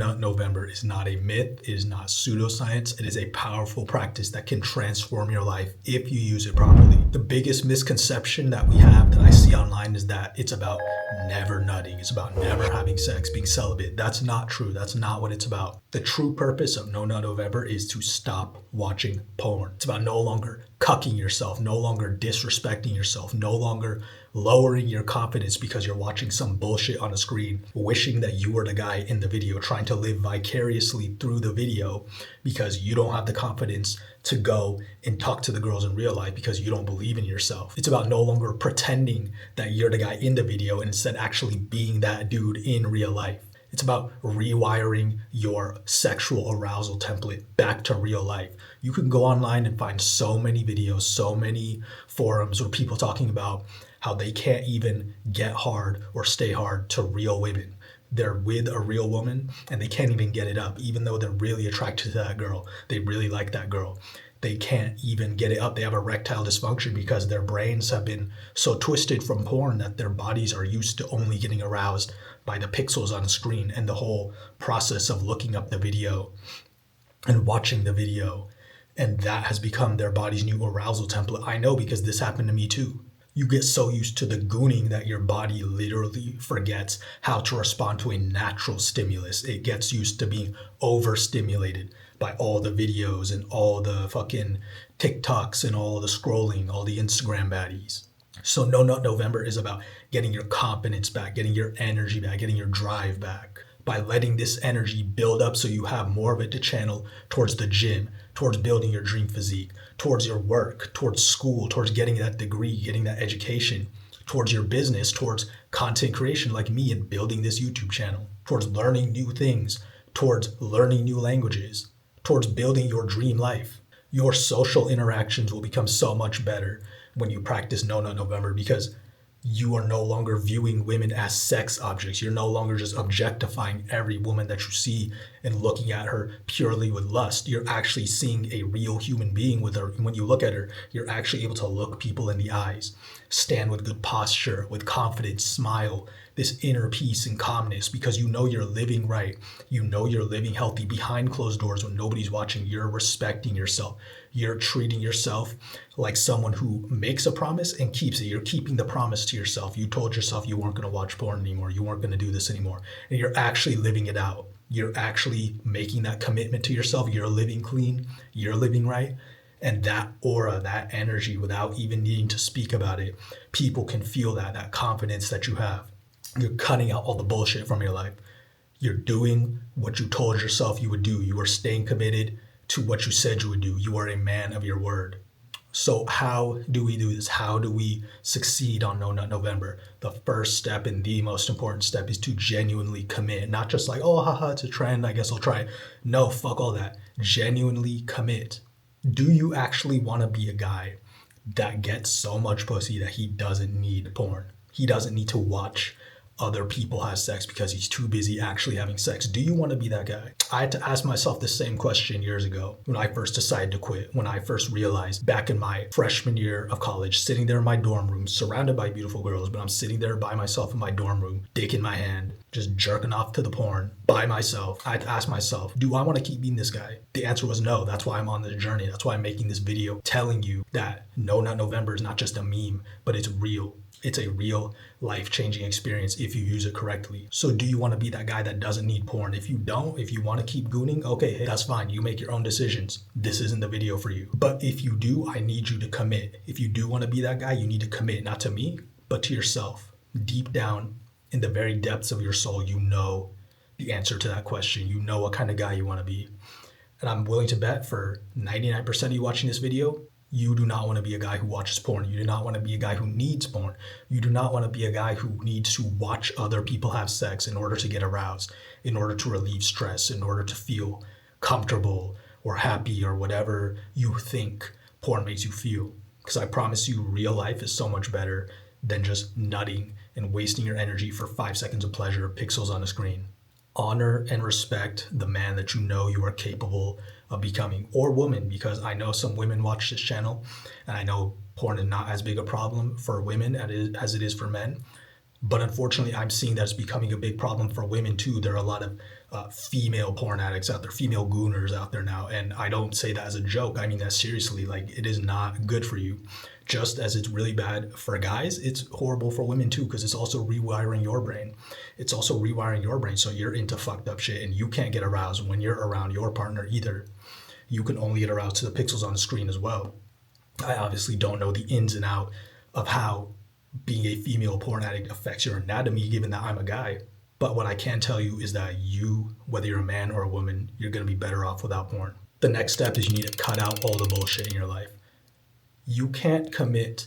Nut November is not a myth, it is not pseudoscience, it is a powerful practice that can transform your life if you use it properly. The biggest misconception that we have that I see online is that it's about never nutting, it's about never having sex, being celibate. That's not true. That's not what it's about. The true purpose of No Nut November is to stop watching porn. It's about no longer cucking yourself, no longer disrespecting yourself, no longer lowering your confidence because you're watching some bullshit on a screen, wishing that you were the guy in the video, trying to live vicariously through the video because you don't have the confidence to go and talk to the girls in real life because you don't believe in yourself. It's about no longer pretending that you're the guy in the video and instead actually being that dude in real life. It's about rewiring your sexual arousal template back to real life. You can go online and find so many videos, so many forums where people talking about how they can't even get hard or stay hard to real women. They're with a real woman and they can't even get it up, even though they're really attracted to that girl. They really like that girl. They can't even get it up. They have erectile dysfunction because their brains have been so twisted from porn that their bodies are used to only getting aroused by the pixels on the screen and the whole process of looking up the video and watching the video. And that has become their body's new arousal template. I know because this happened to me too. You get so used to the gooning that your body literally forgets how to respond to a natural stimulus. It gets used to being overstimulated by all the videos and all the fucking TikToks and all the scrolling, all the Instagram baddies. So No Nut November is about getting your confidence back, getting your energy back, getting your drive back by letting this energy build up so you have more of it to channel towards the gym, towards building your dream physique, towards your work, towards school, towards getting that degree, getting that education, towards your business, towards content creation like me and building this YouTube channel, towards learning new things, towards learning new languages, towards building your dream life. Your social interactions will become so much better when you practice No Nut November because you are no longer viewing women as sex objects. You're no longer just objectifying every woman that you see and looking at her purely with lust. You're actually seeing a real human being with her. When you look at her, you're actually able to look people in the eyes, stand with good posture, with confidence, smile, this inner peace and calmness because you know you're living right. You know you're living healthy behind closed doors when nobody's watching. You're respecting yourself. You're treating yourself like someone who makes a promise and keeps it. You're keeping the promise to yourself. You told yourself you weren't going to watch porn anymore. You weren't going to do this anymore. And you're actually living it out. You're actually making that commitment to yourself. You're living clean. You're living right. And that aura, that energy, without even needing to speak about it, people can feel that confidence that you have. You're cutting out all the bullshit from your life. You're doing what you told yourself you would do. You are staying committed to what you said you would do. You are a man of your word. So how do we do this? How do we succeed on No Nut November? The first step and the most important step is to genuinely commit. Not just like, oh, haha, it's a trend, I guess I'll try it. No, fuck all that. Genuinely commit. Do you actually want to be a guy that gets so much pussy that he doesn't need porn? He doesn't need to watch other people have sex because he's too busy actually having sex. Do you want to be that guy? I had to ask myself the same question years ago when I first decided to quit, when I first realized back in my freshman year of college, sitting there in my dorm room, surrounded by beautiful girls, but I'm sitting there by myself in my dorm room, dick in my hand, just jerking off to the porn by myself. I had to ask myself, do I want to keep being this guy? The answer was no. That's why I'm on this journey. That's why I'm making this video telling you that No Nut November is not just a meme, but it's real. It's a real life-changing experience if you use it correctly. So do you want to be that guy that doesn't need porn? If you don't, if you want to keep gooning, okay, hey, that's fine. You make your own decisions. This isn't the video for you. But if you do, I need you to commit. If you do want to be that guy, you need to commit, not to me, but to yourself. Deep down in the very depths of your soul, you know the answer to that question. You know what kind of guy you want to be. And I'm willing to bet for 99% of you watching this video, you do not want to be a guy who watches porn. You do not want to be a guy who needs porn. You do not want to be a guy who needs to watch other people have sex in order to get aroused, in order to relieve stress, in order to feel comfortable or happy or whatever you think porn makes you feel. Because I promise you, real life is so much better than just nutting and wasting your energy for 5 seconds of pleasure, pixels on a screen. Honor and respect the man that you know you are capable of becoming, or woman, because I know some women watch this channel and I know porn is not as big a problem for women as it is for men. But unfortunately, I'm seeing that it's becoming a big problem for women too. There are a lot of female porn addicts out there, female gooners out there now. And I don't say that as a joke. I mean that seriously. Like, it is not good for you. Just as it's really bad for guys, it's horrible for women too, because it's also rewiring your brain. It's also rewiring your brain. So you're into fucked up shit and you can't get aroused when you're around your partner either. You can only get aroused to the pixels on the screen as well. I obviously don't know the ins and out of how being a female porn addict affects your anatomy, given that I'm a guy. But what I can tell you is that you, whether you're a man or a woman, you're going to be better off without porn. The next step is you need to cut out all the bullshit in your life. You can't commit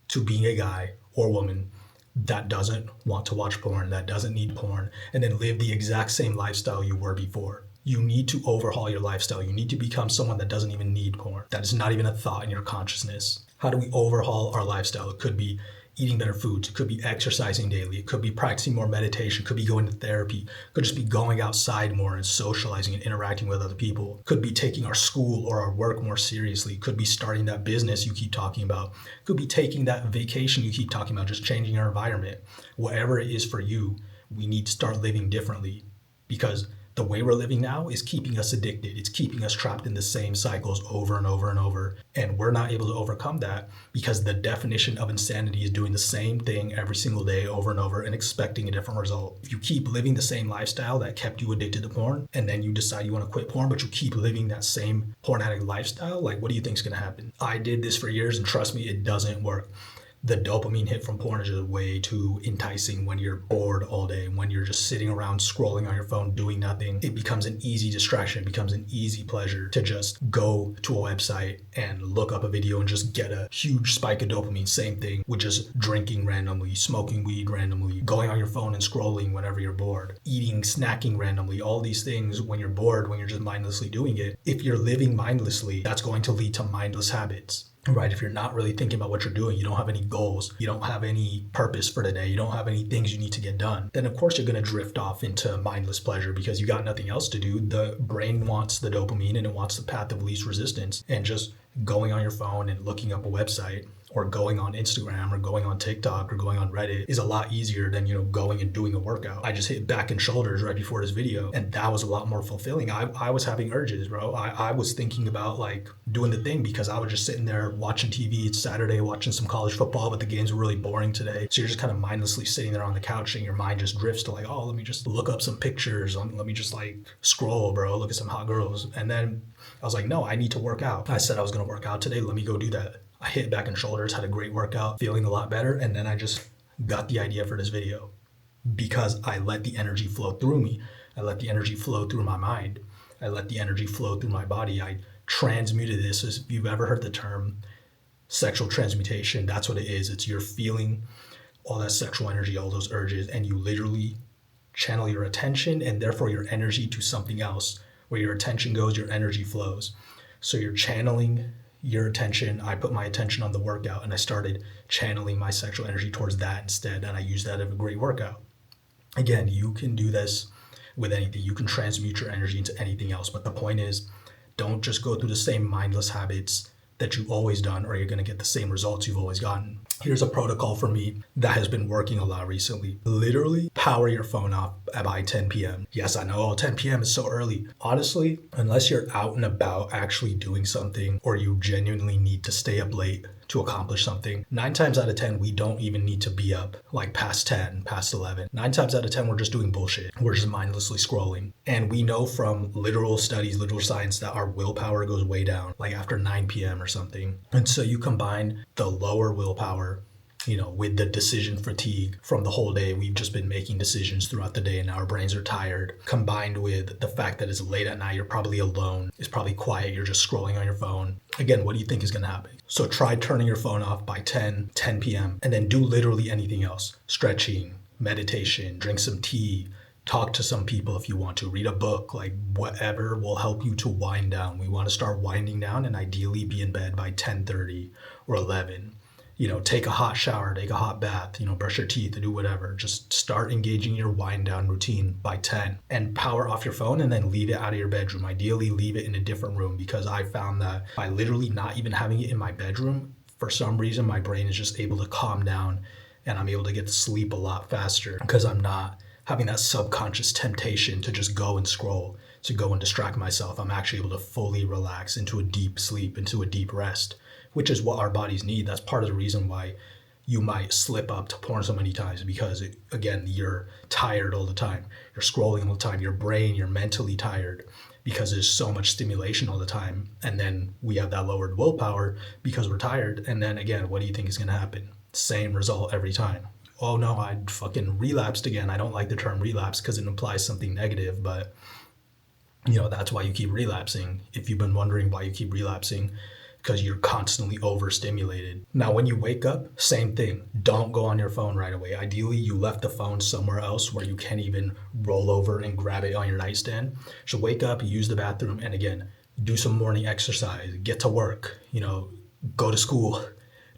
to being a guy or woman that doesn't want to watch porn, that doesn't need porn, and then live the exact same lifestyle you were before. You need to overhaul your lifestyle. You need to become someone that doesn't even need porn. That is not even a thought in your consciousness. How do we overhaul our lifestyle? It could be eating better foods. It could be exercising daily. It could be practicing more meditation. It could be going to therapy. It could just be going outside more and socializing and interacting with other people. It could be taking our school or our work more seriously. It could be starting that business you keep talking about. It could be taking that vacation you keep talking about, just changing your environment. Whatever it is for you, we need to start living differently, because the way we're living now is keeping us addicted. It's keeping us trapped in the same cycles over and over and over. And we're not able to overcome that, because the definition of insanity is doing the same thing every single day over and over and expecting a different result. If you keep living the same lifestyle that kept you addicted to porn, and then you decide you want to quit porn, but you keep living that same porn addict lifestyle, like, what do you think is going to happen? I did this for years, and trust me, it doesn't work. The dopamine hit from porn is just way too enticing when you're bored all day, when you're just sitting around scrolling on your phone doing nothing. It becomes an easy distraction. It becomes an easy pleasure to just go to a website and look up a video and just get a huge spike of dopamine. Same thing with just drinking randomly, smoking weed randomly, going on your phone and scrolling whenever you're bored, eating, snacking randomly, all these things when you're bored, when you're just mindlessly doing it. If you're living mindlessly, that's going to lead to mindless habits. Right? If you're not really thinking about what you're doing, you don't have any goals, you don't have any purpose for the day, you don't have any things you need to get done, then of course you're going to drift off into mindless pleasure because you got nothing else to do. The brain wants the dopamine and it wants the path of least resistance, and just going on your phone and looking up a website or going on Instagram or going on TikTok or going on Reddit is a lot easier than, going and doing a workout. I just hit back and shoulders right before this video, and that was a lot more fulfilling. I was having urges, bro. I was thinking about like doing the thing because I was just sitting there watching TV. It's Saturday, watching some college football, but the games were really boring today. So you're just kind of mindlessly sitting there on the couch and your mind just drifts to like, oh, let me just look up some pictures. Let me just like scroll, bro, look at some hot girls. And then I was like, no, I need to work out. I said I was going to work out today. Let me go do that. I hit back and shoulders, had a great workout, feeling a lot better. And then I just got the idea for this video because I let the energy flow through me. I let the energy flow through my mind. I let the energy flow through my body. I transmuted this. If you've ever heard the term sexual transmutation, that's what it is. It's you're feeling all that sexual energy, all those urges, and you literally channel your attention and therefore your energy to something else. Where your attention goes, your energy flows. So you're channeling your attention. I put my attention on the workout and I started channeling my sexual energy towards that instead. And I used that as a great workout. Again, you can do this with anything. You can transmute your energy into anything else. But the point is, don't just go through the same mindless habits that you've always done, or you're going to get the same results you've always gotten. Here's a protocol for me that has been working a lot recently. Literally power your phone off by 10 p.m. Yes, I know 10 p.m. is so early. Honestly, unless you're out and about actually doing something, or you genuinely need to stay up late to accomplish something, 9 times out of 10, we don't even need to be up like past 10, past 11. 9 times out of 10, we're just doing bullshit. We're just mindlessly scrolling. And we know from literal studies, literal science, that our willpower goes way down, like after 9 p.m. or something. And so you combine the lower willpower, with the decision fatigue from the whole day. We've just been making decisions throughout the day and now our brains are tired, combined with the fact that it's late at night, you're probably alone, it's probably quiet, you're just scrolling on your phone. Again, what do you think is going to happen? So try turning your phone off by 10 p.m. and then do literally anything else. Stretching, meditation, drink some tea, talk to some people if you want to, read a book, like whatever will help you to wind down. We want to start winding down and ideally be in bed by 10:30 or 11. Take a hot shower, take a hot bath, brush your teeth, do whatever. Just start engaging your wind down routine by 10 and power off your phone and then leave it out of your bedroom. Ideally, leave it in a different room, because I found that by literally not even having it in my bedroom, for some reason, my brain is just able to calm down and I'm able to get to sleep a lot faster because I'm not having that subconscious temptation to just go and scroll, to go and distract myself. I'm actually able to fully relax into a deep sleep, into a deep rest, which is what our bodies need. That's part of the reason why you might slip up to porn so many times, because again, you're tired all the time. You're scrolling all the time. Your brain, you're mentally tired because there's so much stimulation all the time. And then we have that lowered willpower because we're tired. And then again, what do you think is going to happen? Same result every time. Oh no, I fucking relapsed again. I don't like the term relapse because it implies something negative, but that's why you keep relapsing. If you've been wondering why you keep relapsing, because you're constantly overstimulated. Now, when you wake up, same thing. Don't go on your phone right away. Ideally, you left the phone somewhere else where you can't even roll over and grab it on your nightstand. So wake up, use the bathroom, and again, do some morning exercise, get to work, go to school,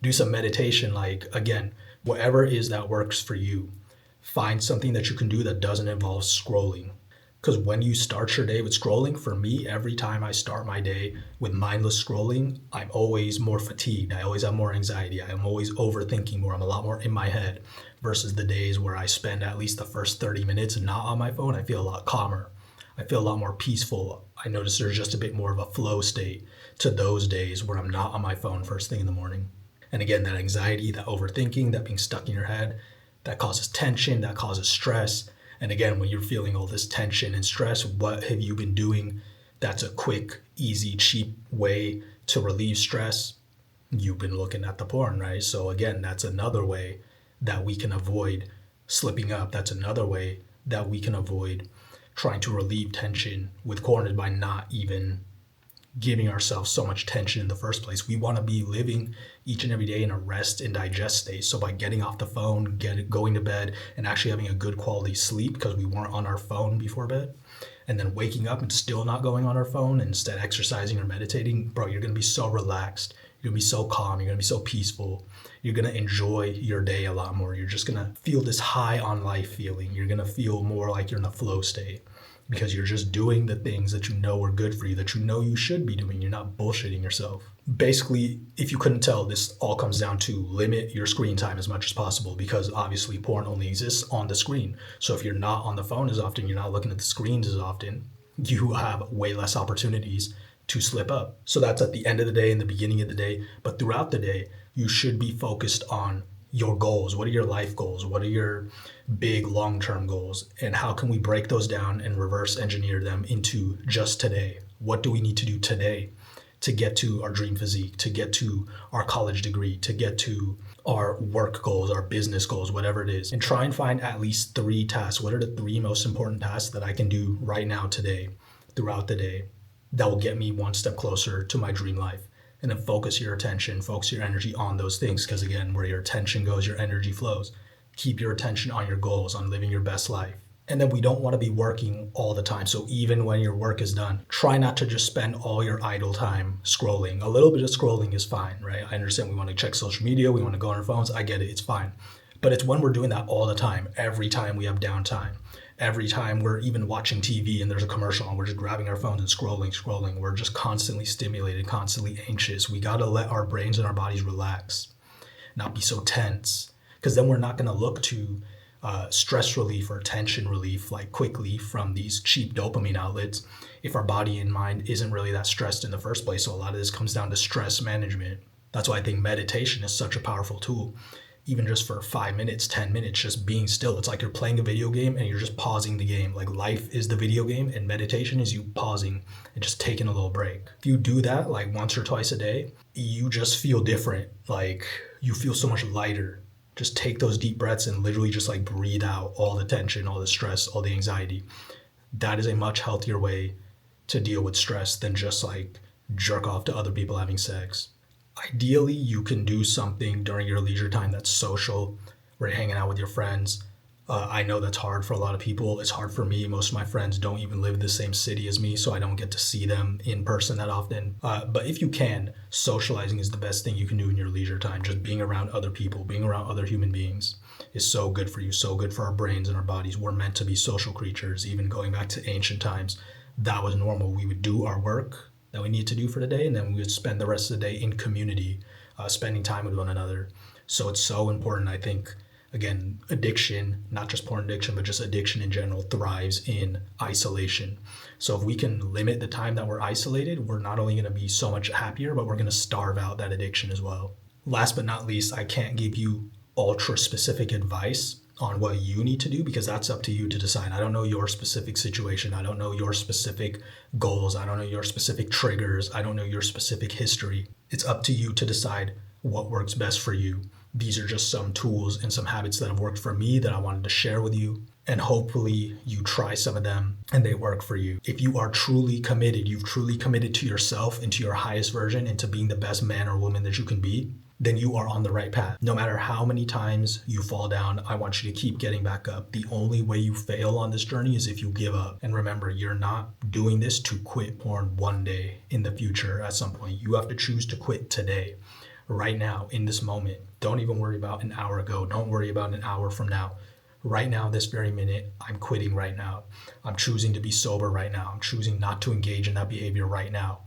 do some meditation. Like, again, whatever it is that works for you, find something that you can do that doesn't involve scrolling. Because when you start your day with scrolling, for me, every time I start my day with mindless scrolling, I'm always more fatigued. I always have more anxiety. I'm always overthinking more. I'm a lot more in my head versus the days where I spend at least the first 30 minutes not on my phone. I feel a lot calmer. I feel a lot more peaceful. I notice there's just a bit more of a flow state to those days where I'm not on my phone first thing in the morning. And again, that anxiety, that overthinking, that being stuck in your head, that causes tension, that causes stress. And again, when you're feeling all this tension and stress, what have you been doing? That's a quick, easy, cheap way to relieve stress. You've been looking at the porn, right? So again, that's another way that we can avoid slipping up. That's another way that we can avoid trying to relieve tension with porn, is by not even giving ourselves so much tension in the first place. We want to be living each and every day in a rest and digest state. So by getting off the phone, going to bed, and actually having a good quality sleep because we weren't on our phone before bed, and then waking up and still not going on our phone, and instead exercising or meditating, bro, you're going to be so relaxed. You're going to be so calm. You're going to be so peaceful. You're going to enjoy your day a lot more. You're just going to feel this high on life feeling. You're going to feel more like you're in a flow state, because you're just doing the things that you know are good for you, that you know you should be doing. You're not bullshitting yourself. Basically, if you couldn't tell, this all comes down to limit your screen time as much as possible, because obviously porn only exists on the screen. So if you're not on the phone as often, you're not looking at the screens as often, you have way less opportunities to slip up. So that's at the end of the day and the beginning of the day. But throughout the day, you should be focused on your goals. What are your life goals? What are your big long-term goals? And how can we break those down and reverse engineer them into just today? What do we need to do today to get to our dream physique, to get to our college degree, to get to our work goals, our business goals, whatever it is? And try and find at least 3 tasks. What are the 3 most important tasks that I can do right now today, throughout the day, that will get me one step closer to my dream life? And then focus your attention, focus your energy on those things. Because again, where your attention goes, your energy flows. Keep your attention on your goals, on living your best life. And then we don't want to be working all the time. So even when your work is done, try not to just spend all your idle time scrolling. A little bit of scrolling is fine, right? I understand we want to check social media, we want to go on our phones. I get it, it's fine. But it's when we're doing that all the time, every time we have downtime, every time we're even watching TV and there's a commercial and we're just grabbing our phones and scrolling. We're just constantly stimulated, constantly anxious. We got to let our brains and our bodies relax, not be so tense, because then we're not going to look to stress relief or tension relief like quickly from these cheap dopamine outlets if our body and mind isn't really that stressed in the first place. So a lot of this comes down to stress management. That's why I think meditation is such a powerful tool. Even just for 5 minutes, 10 minutes, just being still. It's like you're playing a video game and you're just pausing the game. Like life is the video game and meditation is you pausing and just taking a little break. If you do that like once or twice a day, you just feel different. Like you feel so much lighter. Just take those deep breaths and literally just like breathe out all the tension, all the stress, all the anxiety. That is a much healthier way to deal with stress than just like jerk off to other people having sex. Ideally, you can do something during your leisure time that's social, where you're hanging out with your friends. I know that's hard for a lot of people. It's hard for me. Most of my friends don't even live in the same city as me, so I don't get to see them in person that often. But if you can, socializing is the best thing you can do in your leisure time. Just being around other people, being around other human beings is so good for you, so good for our brains and our bodies. We're meant to be social creatures. Even going back to ancient times, that was normal. We would do our work that we need to do for the day, and then we would spend the rest of the day in community, spending time with one another. So it's so important, I think, Again, addiction, not just porn addiction, but just addiction in general, thrives in isolation. So if we can limit the time that we're isolated, we're not only going to be so much happier, but we're going to starve out that addiction as well. Last but not least, I can't give you ultra specific advice on what you need to do, because that's up to you to decide. I don't know your specific situation. I don't know your specific goals. I don't know your specific triggers. I don't know your specific history. It's up to you to decide what works best for you. These are just some tools and some habits that have worked for me that I wanted to share with you. And hopefully you try some of them and they work for you. If you are truly committed, you've truly committed to yourself and to your highest version and to being the best man or woman that you can be, then you are on the right path. No matter how many times you fall down, I want you to keep getting back up. The only way you fail on this journey is if you give up. And remember, you're not doing this to quit porn one day in the future at some point. You have to choose to quit today, right now, in this moment. Don't even worry about an hour ago. Don't worry about an hour from now. Right now, this very minute, I'm quitting right now. I'm choosing to be sober right now. I'm choosing not to engage in that behavior right now.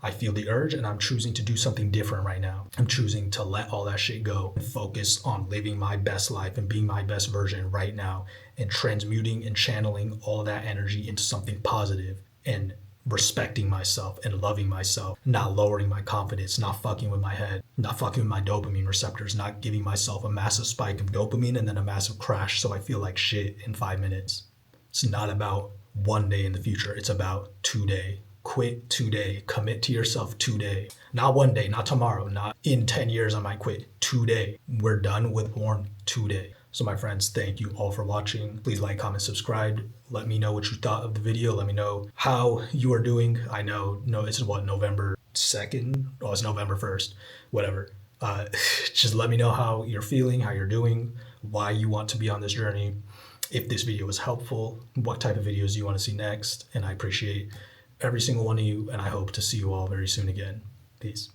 I feel the urge and I'm choosing to do something different right now. I'm choosing to let all that shit go and focus on living my best life and being my best version right now, and transmuting and channeling all of that energy into something positive, and respecting myself and loving myself, not lowering my confidence, not fucking with my head, not fucking with my dopamine receptors, not giving myself a massive spike of dopamine and then a massive crash so I feel like shit in 5 minutes. It's not about one day in the future. It's about today. Quit today. Commit to yourself today. Not one day, not tomorrow, not in 10 years I might quit. Today. We're done with porn today. So my friends, thank you all for watching. Please like, comment, subscribe. Let me know what you thought of the video. Let me know how you are doing. I know, it's what, November 2nd? Oh, it's November 1st. Whatever. Just let me know how you're feeling, how you're doing, why you want to be on this journey. If this video was helpful, what type of videos do you want to see next? And I appreciate every single one of you, and I hope to see you all very soon again. Peace.